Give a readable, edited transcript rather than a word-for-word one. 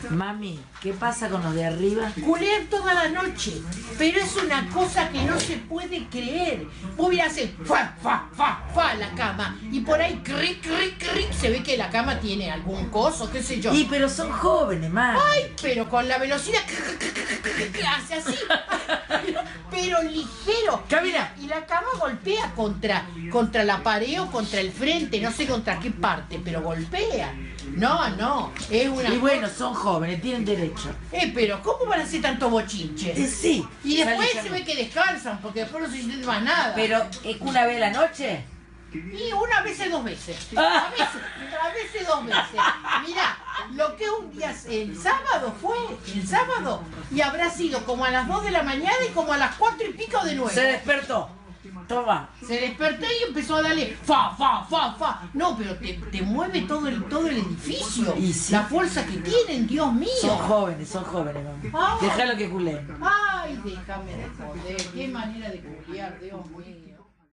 Mami, ¿qué pasa con los de arriba? Culean toda la noche, pero es una cosa que no se puede creer. Vos mirás hacer fa, fa, fa, fa a la cama y por ahí cric, cric, cric, se ve que la cama tiene algún coso, qué sé yo. Y pero son jóvenes, mami. Ay, pero con la velocidad que hace así, pero ligero. Camina. Y la cama golpea contra la pared o contra el frente, no sé contra qué parte, pero golpea. No, es una... Y bueno, son jóvenes, tienen derecho. Pero ¿cómo van a hacer tanto bochinche? Sí. Y después Sale, se ve que descansan, porque después no se siente más nada. Pero, ¿es una vez a la noche? Y una vez, 2 veces. Ah. A veces 2 veces. Mirá, lo que un día, el sábado fue, y habrá sido como a las 2 de la mañana y como a las 4 y pico de nuevo. Se despertó. Toma. Se despertó y empezó a darle fa, fa, fa, fa. No, pero te mueve todo el edificio. Y sí. La fuerza que tienen, Dios mío. Son jóvenes, mami. Ah. Déjalo que culen. Ay, déjame de joder. Qué manera de culiar, Dios mío.